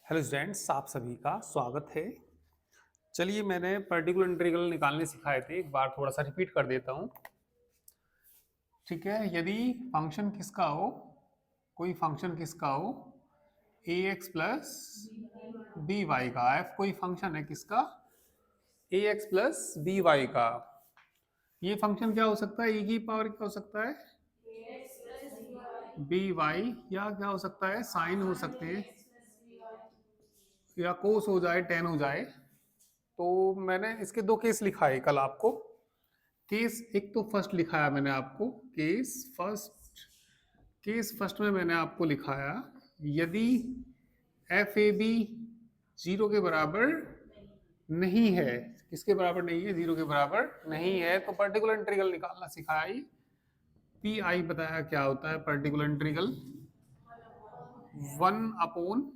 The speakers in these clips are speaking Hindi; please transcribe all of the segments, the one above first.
हेलो स्टूडेंट्स, आप सभी का स्वागत है। चलिए, मैंने पर्टिकुलर इंटीग्रल निकालने सिखाए थे, एक बार थोड़ा सा रिपीट कर देता हूँ। ठीक है, यदि फंक्शन किसका हो, कोई फंक्शन किसका हो ए एक्स प्लस बी वाई का, एफ कोई फंक्शन है किसका ए एक्स प्लस बी वाई का। ये फंक्शन क्या हो सकता है, e की पावर क्या हो सकता है बी वाई, या क्या हो सकता है साइन हो सकते हैं, या कोस हो जाए, टेन हो जाए। तो मैंने इसके दो केस लिखा है कल आपको। केस एक तो फर्स्ट लिखाया मैंने आपको, केस फर्स्ट में मैंने आपको लिखाया यदि एफ ए बी जीरो के बराबर नहीं है, किसके बराबर नहीं है, जीरो के बराबर नहीं है, तो पर्टिकुलर इंटीग्रल निकालना सिखाया। पी आई बताया क्या होता है पर्टिकुलर इंटीग्रल, 1/,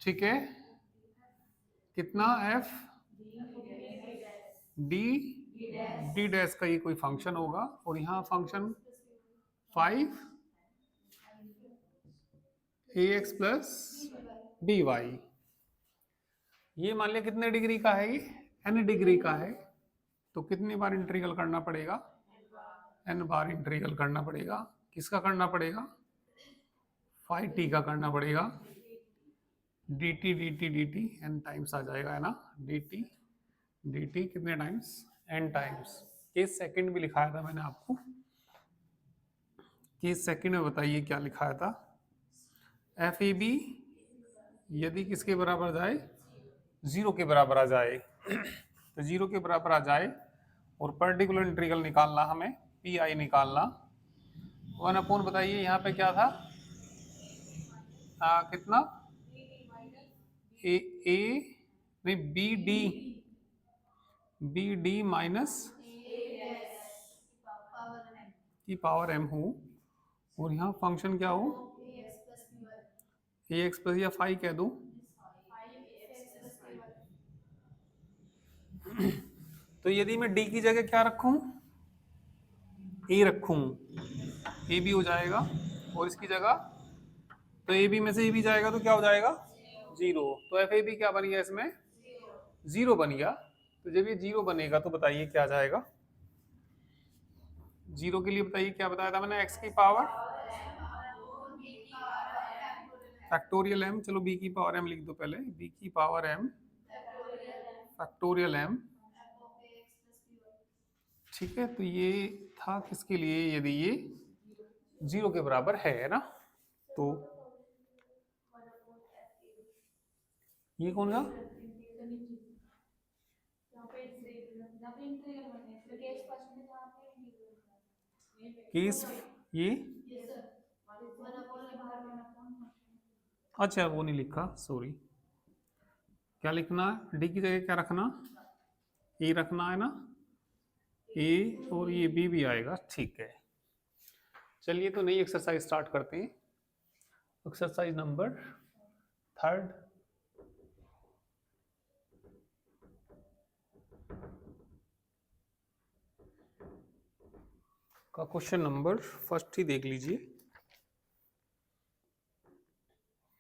ठीक है, कितना एफ डी डी डैश का ये कोई फंक्शन होगा, और यहाँ फंक्शन 5 ए एक्स प्लस बी वाई। ये मान लिया कितने डिग्री का है, ये एन डिग्री का है, तो कितनी बार इंटीग्रल करना पड़ेगा, एन बार इंटीग्रल करना पड़ेगा। किसका करना पड़ेगा, फाइव टी का करना पड़ेगा, D T D T D T N times आ जाएगा, है ना, डी टी कितने times, N times. Case second भी लिखाया था मैंने आपको, केस सेकंड में बताइए क्या लिखाया था, एफ ए बी यदि किसके बराबर जाए, जीरो के बराबर आ जाए तो जीरो के बराबर आ जाए, और पर्टिकुलर इंटीग्रल निकालना हमें, पी आई निकालना। 1/, बताइए यहाँ पे क्या था, कितना ए ए नहीं बी डी माइनस की पावर एम हो, और यहाँ फंक्शन क्या हो ए एक्स प्लस, या फाइव कह दो। तो यदि मैं डी की जगह क्या रखूं, ए रखूं, ए भी हो जाएगा, और इसकी जगह तो ए बी में से ए भी जाएगा तो क्या हो जाएगा, जीरो। तो एफ ए बी क्या बन गया, इसमें जीरो बन गया। तो जब ये जीरो बनेगा तो बताइए क्या जाएगा, जीरो के लिए बताइए क्या बताया था मैंने, एक्स की पावर फैक्टोरियल एम, चलो बी की पावर एम लिख दो पहले, बी की पावर एम फैक्टोरियल एम, ठीक है। तो ये था किसके लिए, यदि ये जीरो के बराबर है ना, तो ये कौन सा केस, ये अच्छा वो नहीं लिखा, सॉरी। क्या लिखना है, डी की जगह क्या रखना, ए रखना है ना, ए, और ये बी भी आएगा, ठीक है। चलिए तो नई एक्सरसाइज स्टार्ट करते हैं। एक्सरसाइज नंबर 3 का क्वेश्चन नंबर फर्स्ट ही देख लीजिए।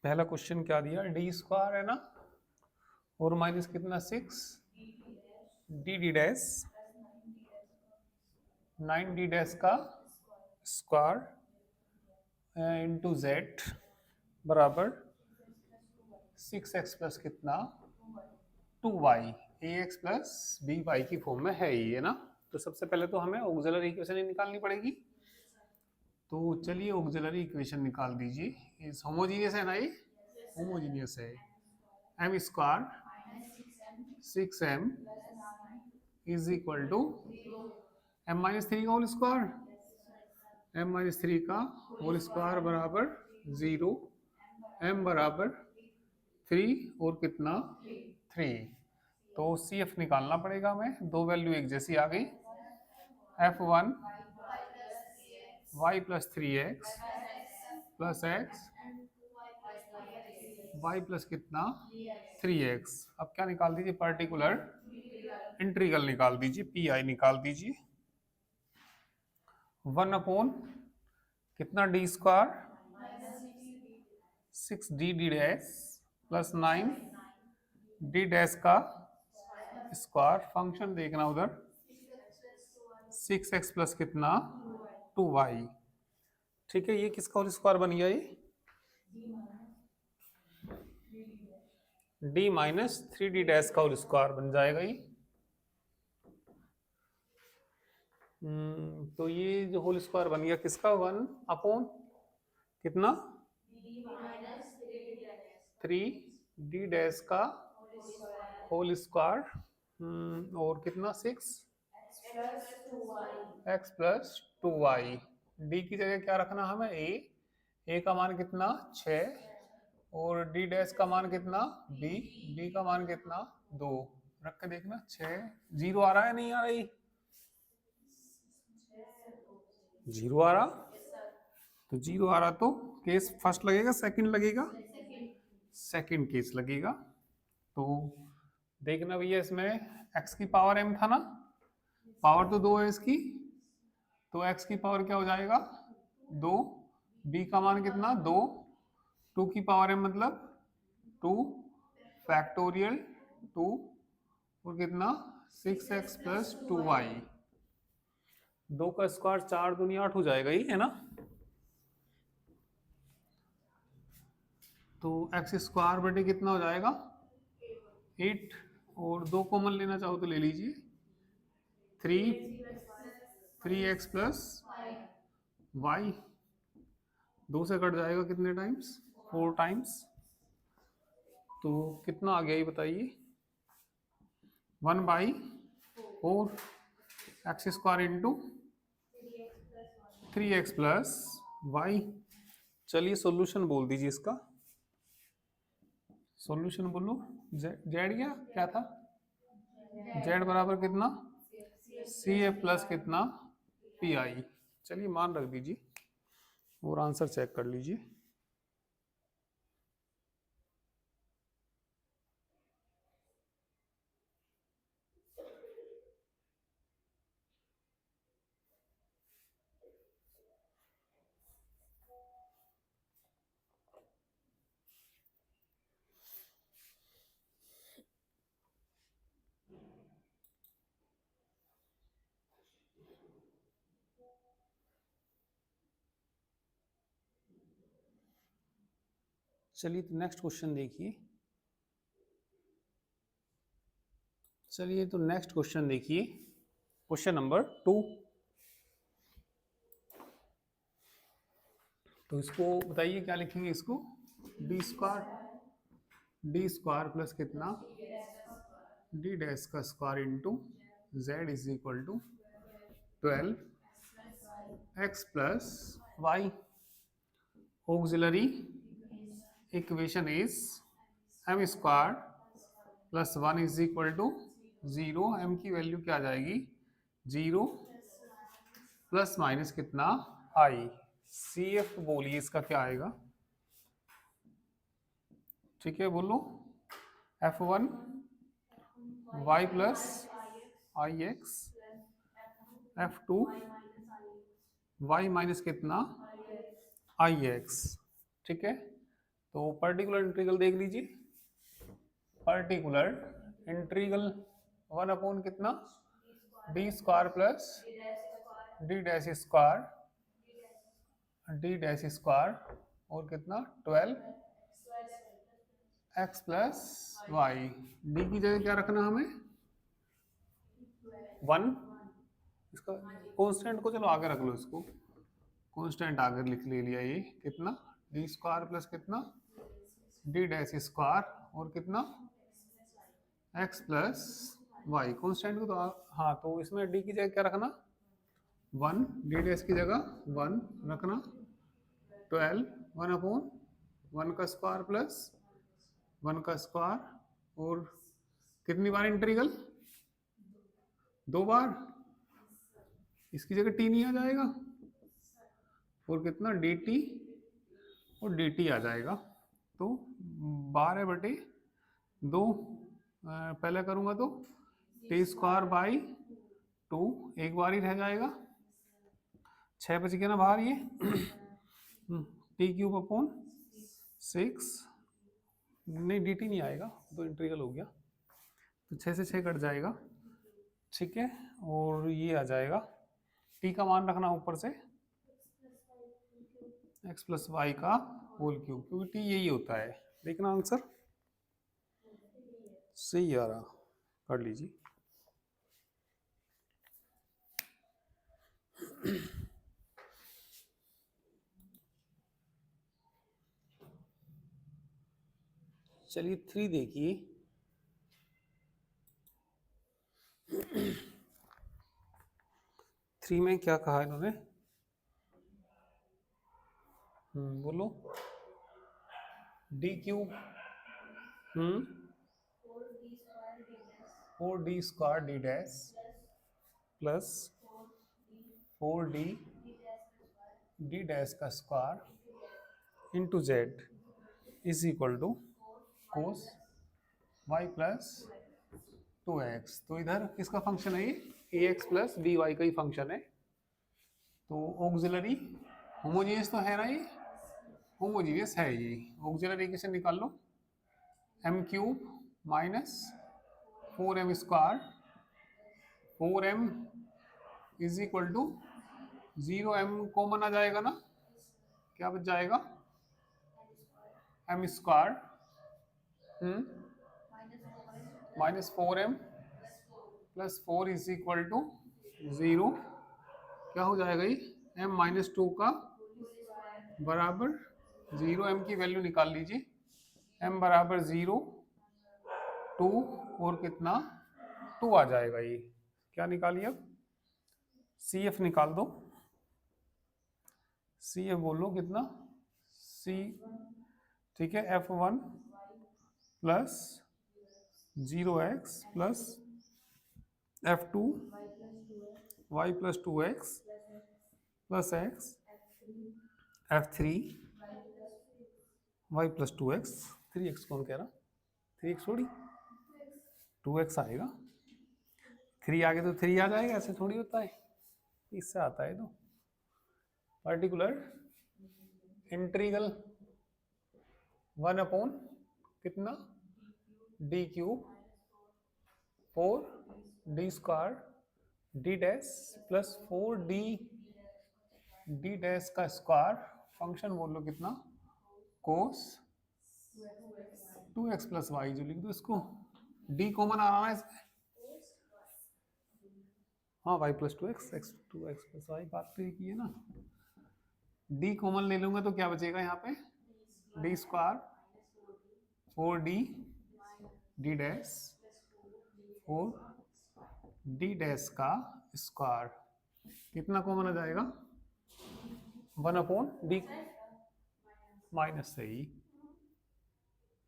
पहला क्वेश्चन क्या दिया, डी स्क्वायर है ना, और माइनस कितना 6 D D dash 9 D dash का स्क्वायर इंटू जेड बराबर 6x प्लस कितना 2y, ए एक्स प्लस बी वाई की फॉर्म में है ये, है ना। तो सबसे पहले तो हमें ऑक्सिलरी इक्वेशन ही निकालनी पड़ेगी। तो चलिए ऑक्सिलरी इक्वेशन निकाल दीजिए। इस होमोजीनियस है ना, ये होमोजीनियस है। M square 6m is equal to m-3 का होल स्क्वायर, m-3 का होल स्क्वायर बराबर 0, m बराबर 3 और कितना 3। तो सी एफ निकालना पड़ेगा हमें, दो वैल्यू एक जैसी आ गई, f1 y plus 3x plus x y plus कितना 3x। अब क्या निकाल दीजिए, पर्टिकुलर इंटीग्रल निकाल दीजिए, पी आई निकाल दीजिए। 1/, कितना D square 6 D D dash plus 9 D dash का स्क्वायर, फंक्शन देखना उधर 6x प्लस कितना 2y। ठीक है, ये किसका होल स्क्वायर बन गया, ये d माइनस 3d डैश का होल स्क्वायर बन जाएगा ये। तो ये जो होल स्क्वायर बन गया किसका, 1 अपॉन कितना 3d डैश का होल स्क्वायर और कितना 6x प्लस 2y। d की जगह क्या रखना हमें, a का मान कितना 6 और d डैश का मान कितना b का मान कितना 2 रख के देखना 6 0 आ रहा है नहीं आ रही, 0 आ रहा, तो 0 आ रहा तो केस फर्स्ट लगेगा सेकंड लगेगा, सेकंड केस लगेगा। तो देखना भैया इसमें x की पावर m था ना, पावर तो 2 है इसकी, तो x की पावर क्या हो जाएगा 2, b का मान कितना 2, 2 की पावर m मतलब 2 फैक्टोरियल 2 और कितना 6x प्लस 2y, 2 का स्क्वायर 4 दूनी 8 हो जाएगा ही है ना। तो एक्स स्क्वायर बटे कितना हो जाएगा 8 और 2 कॉमन लेना चाहो तो ले लीजिए 3x प्लस वाई, 2 से कट जाएगा कितने टाइम्स 4 टाइम्स, तो कितना आ गया ये बताइए 1/4 x square into 3x plus y. चलिए सॉल्यूशन बोल दीजिए इसका, सॉल्यूशन बोलो जेड क्या था, जेड बराबर कितना CA प्लस कितना PI। चलिए मान रख दीजिए और आंसर चेक कर लीजिए। चलिए तो नेक्स्ट क्वेश्चन देखिए, चलिए तो नेक्स्ट क्वेश्चन देखिए, क्वेश्चन नंबर 2। तो इसको बताइए क्या लिखेंगे, इसको डी स्क्वायर प्लस कितना डी डैश का square into Z is equal to 12x plus y. Auxiliary equation is m square plus 1 is equal to 0। m की वैल्यू क्या आ जाएगी 0 प्लस माइनस कितना i। CF बोलिए इसका क्या आएगा, ठीक है बोलो F1 y plus ix, F2 y minus कितना ix। ठीक है, तो पर्टिकुलर इंटीग्रल देख लीजिए, पर्टिकुलर इंटीग्रल 1 अपॉन कितना D square plus D dash square और कितना 12x प्लस वाई। डी की जगह क्या रखना हमें 1, इसका कांस्टेंट को चलो आगे रख लो, इसको कांस्टेंट आगे लिख ले लिया, ये कितना डी स्क्वायर प्लस कितना डी डैश स्क्वायर और कितना x प्लस वाई। कांस्टेंट को तो हाँ, तो इसमें डी की जगह क्या रखना 1, डी डैश की जगह 1 रखना, 12 1 अपॉन 1 का स्क्वायर प्लस 1 का स्क्वायर और कितनी बार इंटीग्रल 2 बार, इसकी जगह t नहीं आ जाएगा और कितना dt और dt आ जाएगा, तो 12 बटे 2 पहले करूंगा तो टी स्क्वायर बाई 2 एक बार ही रह जाएगा, 6 बच गया ना बाहर ये टी क्यूब अपॉन 6 नहीं dt नहीं आएगा, तो इंटीग्रल हो गया, तो 6 से 6 कट जाएगा, ठीक है। और ये आ जाएगा, t का मान रखना ऊपर से x प्लस वाई का होल क्यूब, क्योंकि t यही होता है। देखना आंसर सही आ रहा, कर लीजिए। चलिए 3 देखिए। 3 में क्या कहा इन्होंने, बोलो, D cube, 4d square D dash plus 4d D dash का square into Z is equal to cos Y plus 2x। तो इधर किसका फंक्शन है ये, ax प्लस बी वाई का ही फंक्शन है। तो ऑक्सिलरी होमोजीनियस तो है ना, ये होमोजीनियस है ये। ऑक्सिलरी इक्वेशन निकाल लो, m cube minus 4m square, 4m is equal to 0m common आ जाएगा ना, क्या बच जाएगा, m square minus 4m plus 4 is equal to 0, क्या हो जाएगा ये, m माइनस 2 का बराबर 0, m की वैल्यू निकाल लीजिए, m बराबर 0, 2 और कितना 2 आ जाएगा। ये क्या निकालिए, अब CF निकाल दो, CF बोलो कितना, C, ठीक है, F1 plus 0x plus F2 y plus 2x plus x, F3 y plus 2x, 3x कौन कह रहा, 3x थोड़ी, 2x आएगा, 3 आगे तो 3 आ जाएगा, ऐसे थोड़ी होता है, इससे आता है। तो पर्टिकुलर इंटीग्रल 1 अपॉन कितना, D cube 4d square D dash plus 4d D dash का स्क्वायर, फंक्शन बोल लो कितना, कोस 2x प्लस वाई, जो लिख दो इसको, d कॉमन आ रहा है इसमें, हाँ y plus 2x, x 2x plus y, बात तो एक ही है ना। d कॉमन ले लूंगा तो क्या बचेगा यहाँ पे, d square 4d D dash 4d dash का स्क्वायर, कितना कॉमन आ जाएगा, 1 अपॉन डी माइनस, सही,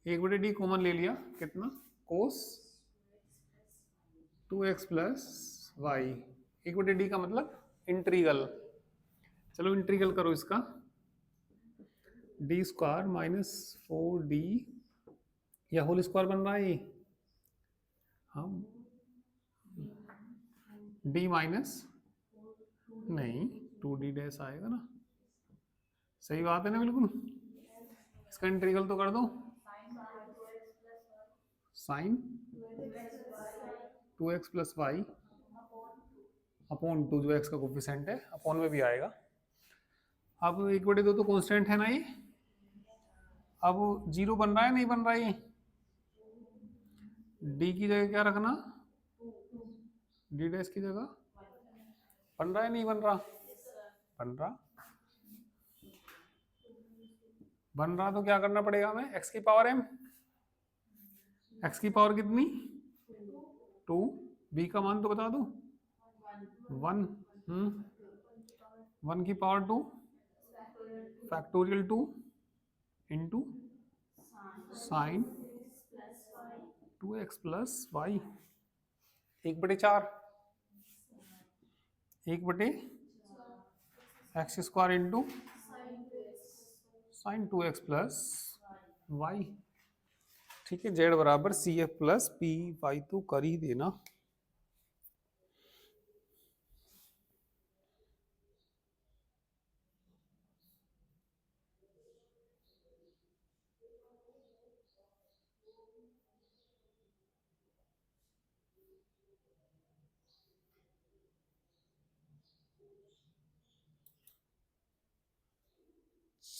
1/d कॉमन ले लिया, कितना, कोस 2x प्लस वाई, 1/d का मतलब इंटीग्रल, चलो इंटीग्रल करो इसका, डी स्क्वायर माइनस 4d, या होल स्क्वायर बन रहा है ये, हाँ, d माइनस नहीं 2d डैश आएगा ना, सही बात है ना, बिल्कुल। इसका इंटीग्रल तो कर दो, sign 2x plus Y upon 2, जो x का कोफिशिएंट है, अपॉन में भी आएगा। अब 1/2 तो कांस्टेंट है ना ये, अब 0 बन रहा है नहीं बन रहा है, ये d की जगह क्या रखना, d डैश की जगह, बन रहा है नहीं बन रहा, बन रहा, बन रहा तो क्या करना पड़ेगा हमें, x की पावर m, x की पावर कितनी 2, b का मान तो बता दो 1, 1 की power 2 factorial 2 into sine 2x plus y, 1/4, 1/x square into sine 2x plus y, ठीक है। जेड बराबर CF प्लस पी वाई, तो कर ही देना।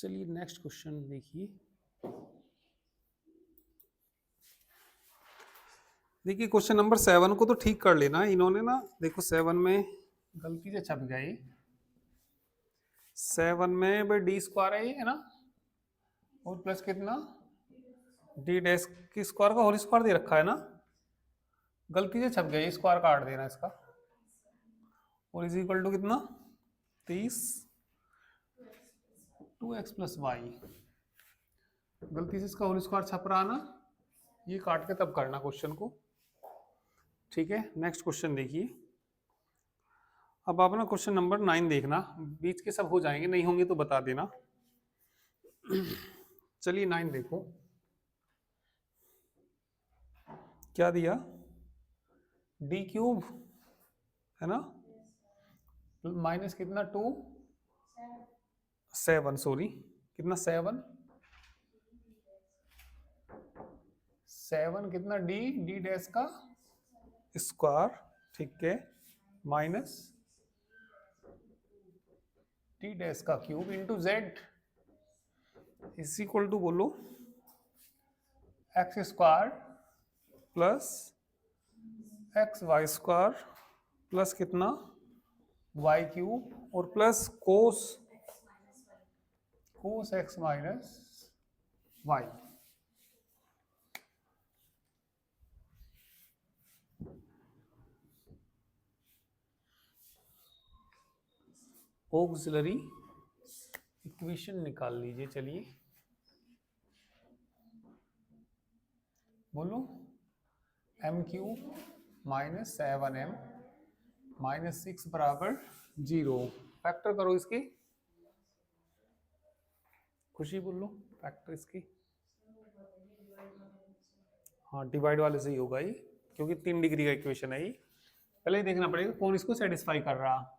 चलिए नेक्स्ट क्वेश्चन देखिए। देखिए क्वेश्चन नंबर 7 को तो ठीक कर लेना इन्होंने ना, देखो 7 में गलती से छप गई। 7 में भाई डी स्क्वायर है ये, है ना, और प्लस कितना डी डैश की स्क्वायर का होल स्क्वायर दे रखा है ना, गलती से छप गया, स्क्वायर काट देना इसका, और इज इक्वल टू कितना 30 2x प्लस वाई। गलती से इसका होल स्क्वायर छप रहा ना, ये काट के तब करना क्वेश्चन को। ठीक है, नेक्स्ट क्वेश्चन देखिए। अब आप ना क्वेश्चन नंबर 9 देखना, बीच के सब हो जाएंगे, नहीं होंगे तो बता देना। चलिए 9 देखो क्या दिया, डी क्यूब है ना, माइनस कितना 2 7 सॉरी कितना 7 कितना डी डी डैश का स्क्वायर, ठीक है, माइनस टी डैश का cube into Z is equal to बोलो X square plus x Y square plus कितना वाई क्यूब और plus cos X minus Y. Auxiliary equation निकाल लीजिए। चलिए बोलो, M cube minus 7m minus 6 बराबर 0। फैक्टर करो इसकी, खुशी बोलो फैक्टर इसकी। हाँ डिवाइड वाले से ही होगा ये, क्योंकि 3 डिग्री का इक्वेशन है ये। पहले ही देखना पड़ेगा कौन इसको सेटिस्फाई कर रहा।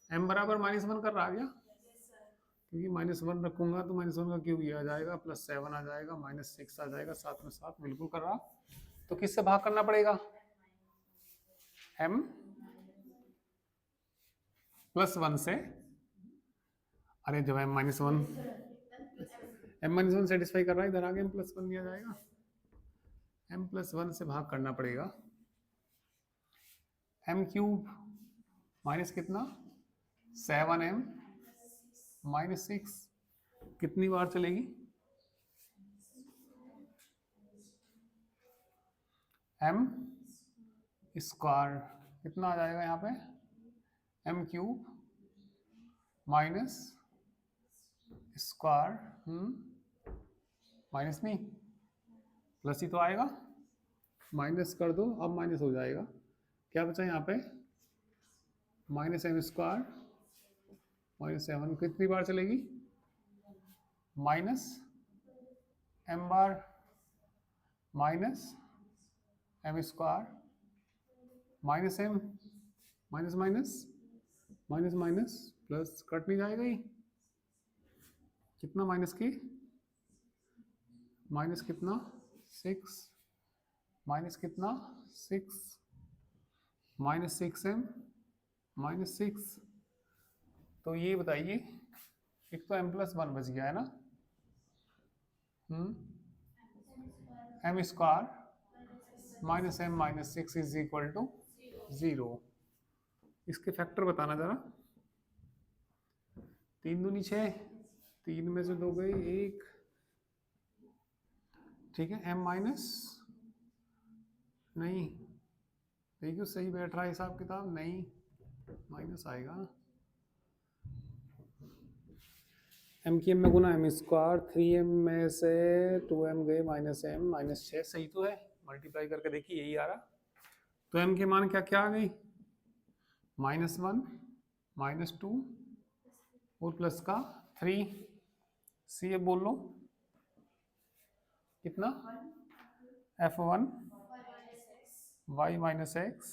m बराबर -1 कर रहा है क्या, क्योंकि -1 रखूंगा तो -1 का क्यूब ये आ जाएगा, प्लस 7 आ जाएगा, -6 आ जाएगा, 7 में 7 बिल्कुल कर रहा। तो किससे भाग करना पड़ेगा, m प्लस 1 से। अरे जब m -1 सेटिस्फाई कर रहा है, इधर आगे m प्लस 1 दिया जाएगा, m प्लस 1 से भाग करना पड़ेगा। m क्यूब माइनस कितना 7m माइनस 6 कितनी बार चलेगी, m स्क्वायर कितना आ जाएगा यहाँ पे, m cube minus square minus नहीं प्लस ही तो आएगा, माइनस कर दो अब माइनस हो जाएगा, क्या बचा यहाँ पे माइनस m स्क्वायर माइनस 7 कितनी बार चलेगी, माइनस m बार minus m square minus m minus minus minus minus plus cut नहीं जाएगा ये, कितना माइनस की माइनस कितना 6 माइनस कितना 6 माइनस 6m माइनस 6। तो ये बताइए, एक तो m प्लस 1 बच गया है ना, m square minus m minus 6 is equal to 0। इसके फैक्टर बताना जरा, 3 दूनी 6, 3 में से 2 गई 1, ठीक है, m माइनस नहीं, देखिए सही बैठ रहा है हिसाब किताब, नहीं माइनस आएगा, m की m में गुना m स्क्वायर, 3m में से 2m गए माइनस m माइनस 6, सही तो है, मल्टीप्लाई करके देखिए यही आ रहा। तो m के मान क्या क्या आ गई, -1 -2 और प्लस का 3, सी बोल लो कितना f1 y minus x,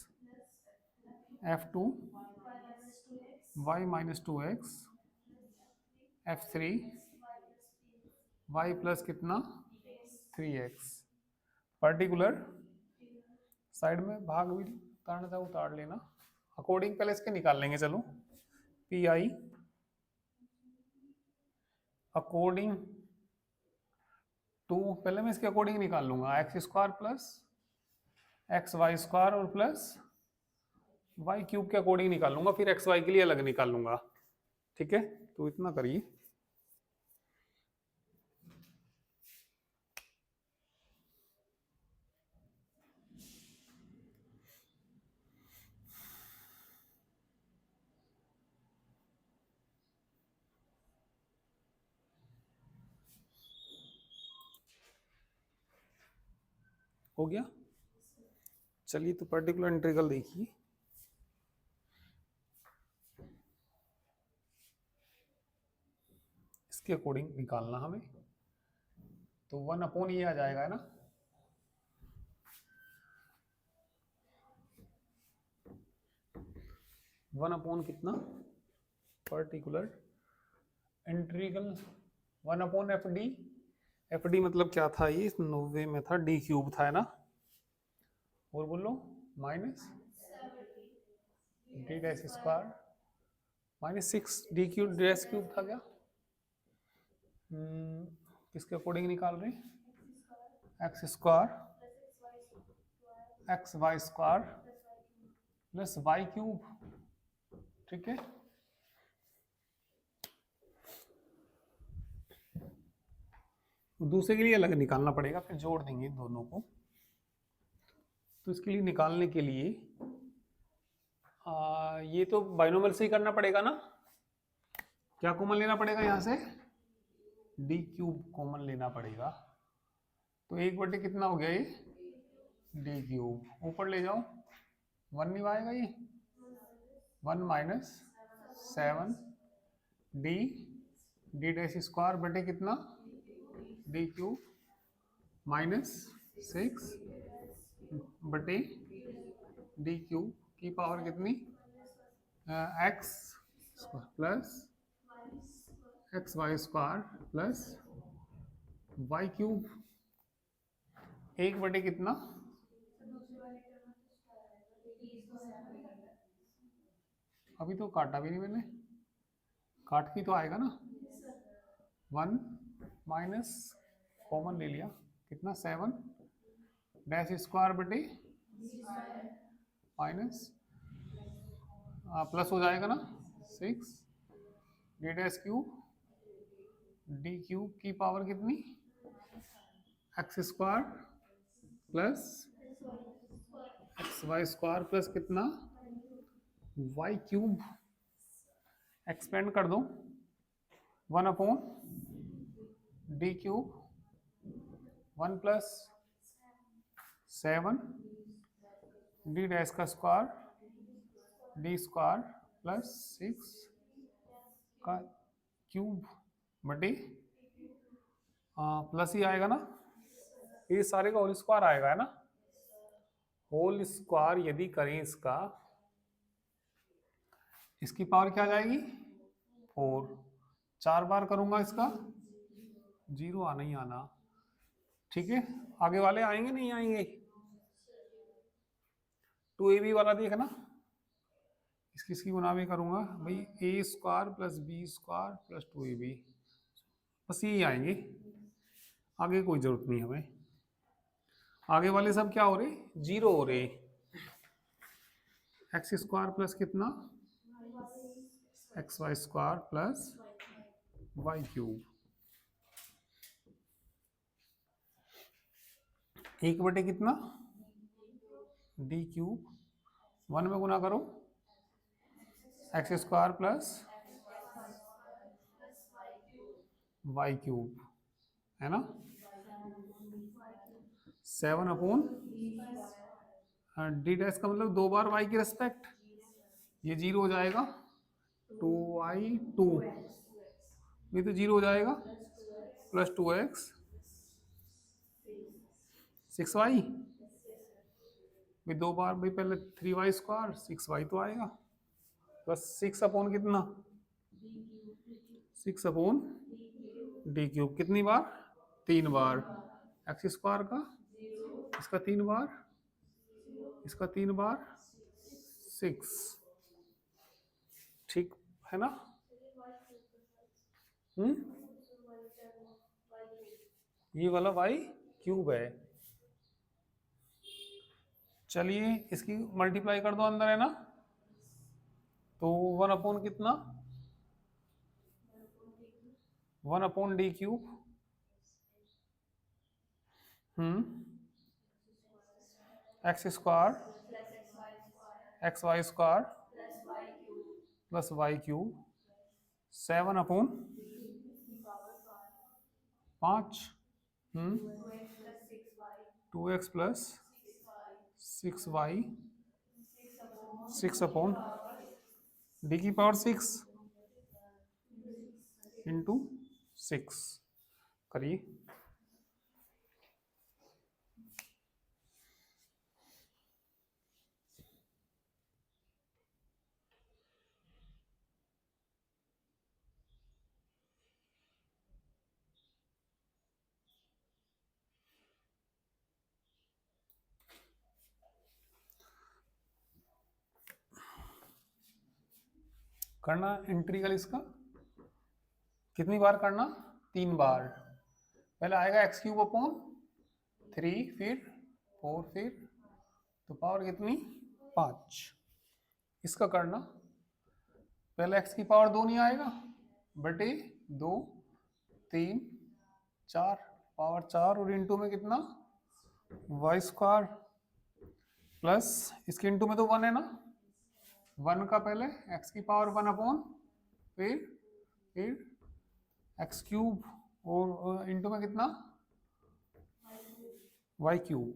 f2 y minus 2x, f3 y plus कितना 3x। पर्टिकुलर साइड में भाग भी उतारना था उतार लेना, अकॉर्डिंग पहले इसके निकाल लेंगे। चलो पी आई अकॉर्डिंग टू, पहले मैं इसके अकॉर्डिंग निकाल लूंगा, x square plus x Y square और प्लस वाई क्यूब के अकॉर्डिंग निकाल लूंगा, फिर एक्स वाई के लिए अलग निकाल लूंगा। ठीक है, तो इतना करिए। हो गया, चलिए तो पर्टिकुलर इंटीग्रल देखिए। इसके अकॉर्डिंग निकालना हमें, तो 1 ये आ जाएगा, है ना। वन अपॉन कितना, पर्टिकुलर इंटीग्रल 1/FD। FD मतलब क्या था, ये 90 में था, डी क्यूब था, है ना। और बोलो minus D dash square minus 6 D cube dash cube था क्या। किसके अकॉर्डिंग निकाल रहे हैं, x square x Y square plus y cube. ठीक है, दूसरे के लिए अलग निकालना पड़ेगा, फिर जोड़ देंगे दोनों को। तो इसके लिए निकालने के लिए ये तो बाइनोमियल से ही करना पड़ेगा ना। क्या कॉमन लेना पड़ेगा यहाँ से, डी क्यूब कॉमन लेना पड़ेगा। तो 1/, कितना हो गया ये, डी क्यूब। ऊपर ले जाओ, 1 नहीं आएगा ये, 1 minus 7 D D dash square बटे कितना, डी क्यूब माइनस 6 बटे डी क्यूब की पावर कितनी, x plus x Y square plus y cube. 1/, कितना, अभी तो काटा भी नहीं मैंने, काट की तो आएगा ना। 1 माइनस कॉमन ले लिया, कितना 7 डैश स्क्वायर बटे माइनस प्लस हो जाएगा ना 6 D dash cube D cube की पावर कितनी, x square plus x Y square plus कितना, वाई क्यूब। एक्सपेंड कर दो, 1/डी क्यूब 1 प्लस 7 डी डैश का स्क्वायर डी स्क्वायर प्लस 6 का क्यूब बटे प्लस ही आएगा ना, ये सारे का होल स्क्वायर आएगा, है ना। होल स्क्वायर यदि करें इसका, इसकी पावर क्या आ जाएगी 4, 4 बार करूंगा इसका, 0 आना ही आना। ठीक है, आगे वाले आएंगे नहीं आएंगे, 2ab वाला देखना, इसकी गुना भी करूंगा भाई, a square plus B square plus 2ab, बस यही आएंगे, आगे कोई जरूरत नहीं हमें। आगे वाले सब क्या हो रहे, 0 हो रहे। एक्स स्क्वायर प्लस कितना, x Y square plus y cube, 1/, कितना, डी क्यूब 1 में गुना करो, x square plus y cube, है ना। 7/, डी डैश का मतलब 2 बार वाई की रेस्पेक्ट, ये 0 हो जाएगा, 2y2 ये तो 0 हो जाएगा, प्लस 2x 6y, भाई 2 बार भाई पहले 3y स्क्वायर 6y तो आएगा, प्लस 6/, कितना 6/डी क्यूब, कितनी बार 3 बार, एक्स स्क्वायर का, इसका 3 बार, इसका 3 बार 6, ठीक है ना। ये वाला वाई क्यूब है। चलिए इसकी मल्टीप्लाई कर दो, अंदर है ना, तो 1 अपॉन कितना, 1/d³ x² xy² plus y³ 7/5 2x plus 6y 6/d⁶ into 6 करिए। करना इंटीग्रल इसका कितनी बार करना, 3 बार। पहले आएगा x³/3, फिर 4, फिर तो पावर कितनी 5। इसका करना पहले x की पावर 2 नहीं आएगा, बटे 2 3 4 पावर 4 और इंटू में कितना y² प्लस इसके इंटू में तो 1 है ना, 1 का पहले x की पावर 1/, फिर x³ और इंटू में कितना y³।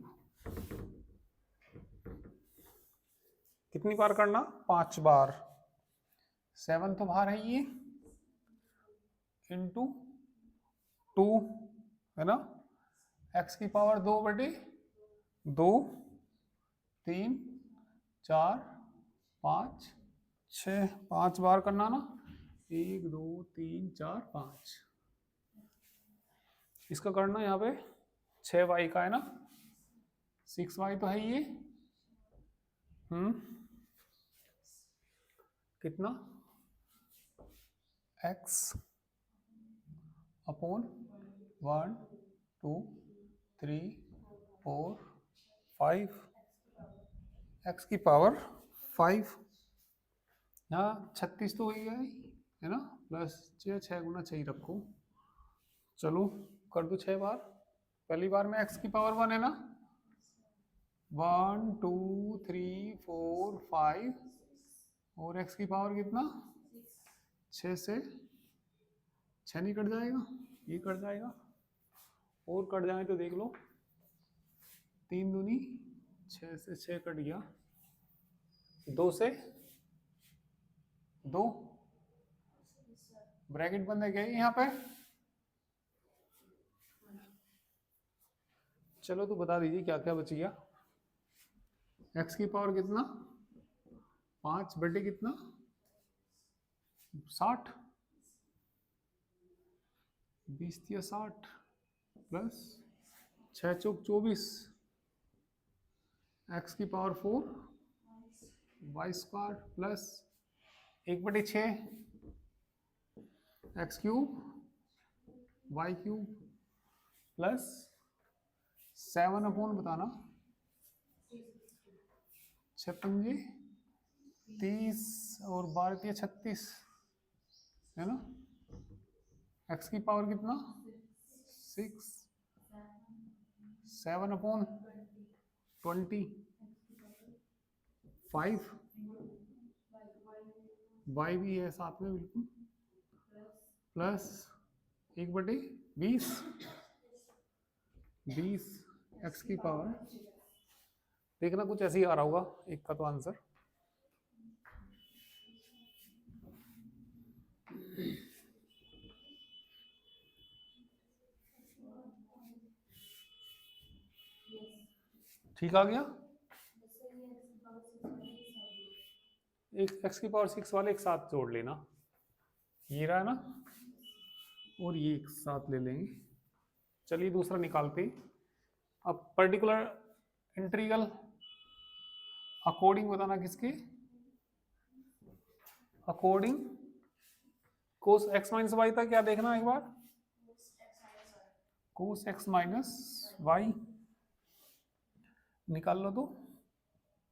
कितनी बार करना 5 बार। 7 तो बाहर है ये, इंटू 2 है ना, x की पावर 2/2 3 4 5 6 5 बार करना ना, 1 2 3 4 5। इसका करना यहाँ पे 6y का है ना, 6y तो है ये, कितना x/1 2 3 4 5 x की पावर 5। यहाँ 36 तो वही है ना, प्लस 6 गुना 6 रखो। चलो कर दो 6 बार। पहली बार में x की पावर 1 है ना, 1 2 3 4 5 और x की पावर कितना 6 से 6 नहीं कट जाएगा, ये कट जाएगा और कट जाए तो देख लो, 3 दूनी 6 से 6 कट गया, 2 से 2 ब्रैकेट बंद है क्या यहाँ पे। चलो तो बता दीजिए क्या क्या बच गया। x की पावर कितना 5 बटे कितना 60, 20 या 60 प्लस 6 चौक 24, x की power 4 y² plus 1/6 x³ y³ plus 7/, बताना 6 पंजे 30 और 12 36 है ना, x की पावर कितना 6 7/20 5 y भी है साथ में बिल्कुल, प्लस 1/20 20 x की पावर, देखना कुछ ऐसे ही आ रहा होगा एक का तो आंसर। ठीक आ गया, एक x की पावर 6 वाले एक साथ जोड़ लेना, ये रहा ना, और ये एक साथ ले लेंगे। चलिए दूसरा निकालते। अब पर्टिकुलर इंटीग्रल अकॉर्डिंग बताना, किसके अकॉर्डिंग cos x - y था, क्या देखना एक बार, कोस एक्स माइनस वाई निकाल लो तो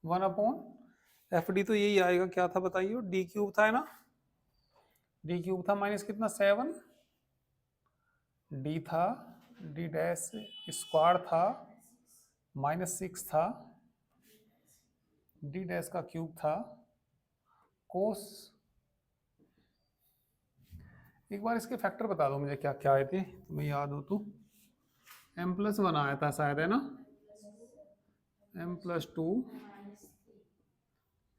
1/FD तो यही आएगा, क्या था बताइए, डी क्यूब था है ना, डी क्यूब था माइनस कितना 7, डी था, डी डैश स्क्वायर था -6 था, डी डैश का क्यूब था, कोस, एक बार इसके फैक्टर बता दो मुझे क्या क्या आए थे तुम्हें याद हो तो, m+1 आया था शायद है ना, m+2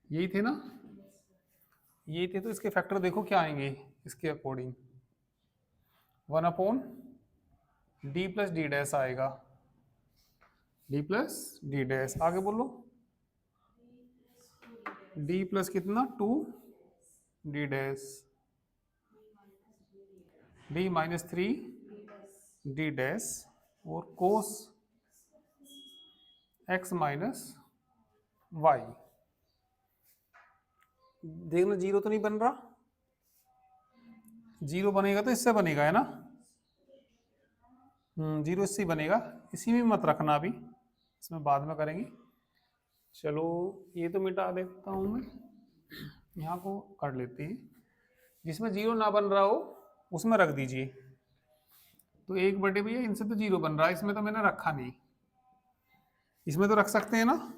यही थे ना, यही थे, तो इसके फैक्टर देखो क्या आएंगे इसके अकॉर्डिंग, 1/d+d डैश आएगा, d+d डैश, आगे बोलो, d प्लस कितना 2d डैश, d-3d डैश, और कोस x माइनस वाई, देखना जीरो तो नहीं बन रहा, जीरो बनेगा तो इससे बनेगा है ना, जीरो इससे ही बनेगा, इसी में मत रखना अभी, इसमें बाद में करेंगे। चलो ये तो मिटा देता हूं मैं, यहाँ को कर लेते हैं, जिसमें जीरो ना बन रहा हो उसमें रख दीजिए, तो 1/, भैया इनसे तो जीरो बन रहा है, इसमें तो मैंने रखा नहीं, इसमें तो रख सकते हैं ना,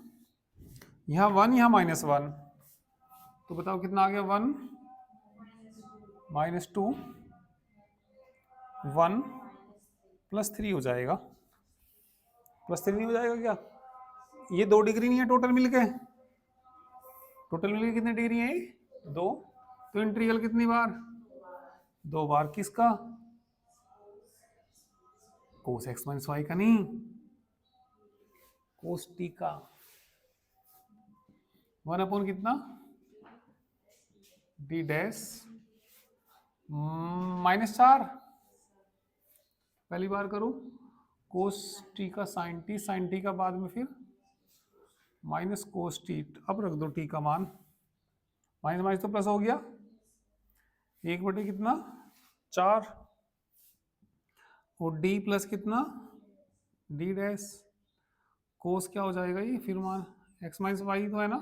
यहाँ 1 यहाँ -1, तो बताओ कितना आ गया, 1 -2 1 +3 हो जाएगा, +3 नहीं हो जाएगा क्या, ये 2 डिग्री नहीं है टोटल मिलके, टोटल मिलके कितनी डिग्री है, 2, तो इंटीग्रल कितनी बार, 2 बार, किसका, कोस x माइनस वाई का नहीं, कोस टी का, 1 कितना d डैश -4, पहली बार करो, कोस टी का साइन टी का बाद में फिर माइनस कोस टी, अब रख दो टी का मान, माइनस माइनस तो प्लस हो गया, 1/, कितना 4, और d प्लस कितना d डैश, कोस क्या हो जाएगा ये फिर मान x माइनस वाई तो है ना,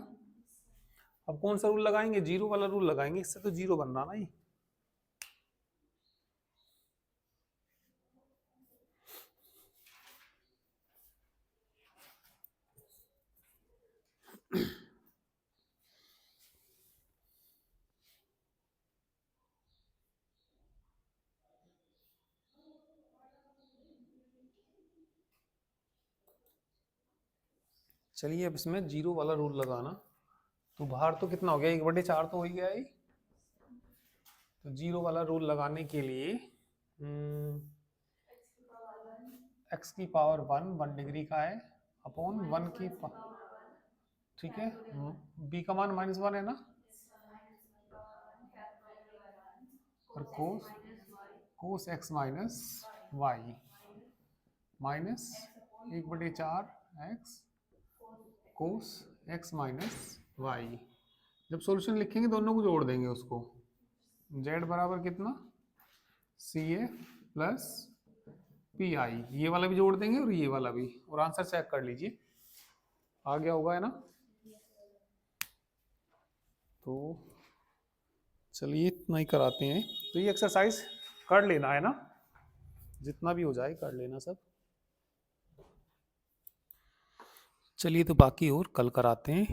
अब कौन सा रूल लगाएंगे, जीरो वाला रूल लगाएंगे, इससे तो जीरो बन रहा ना ये, चलिए अब इसमें जीरो वाला रूल लगाना, तो बाहर तो कितना हो गया, 1/4 तो हो ही गया है, तो जीरो वाला रूल लगाने के लिए x की पावर 1 डिग्री का है, अपॉन 1 की, ठीक है, b का मान -1 है ना, और cos x minus y minus 1/4 x cos x minus y, जब सॉल्यूशन लिखेंगे दोनों को जोड़ देंगे उसको, z बराबर कितना CA प्लस PI, ये वाला भी जोड़ देंगे और ये वाला भी, और आंसर चेक कर लीजिए आ गया होगा है ना, तो चलिए इतना ही कराते हैं, तो ये एक्सरसाइज कर लेना है ना, जितना भी हो जाए कर लेना सब, चलिए तो बाकी और कल कराते हैं।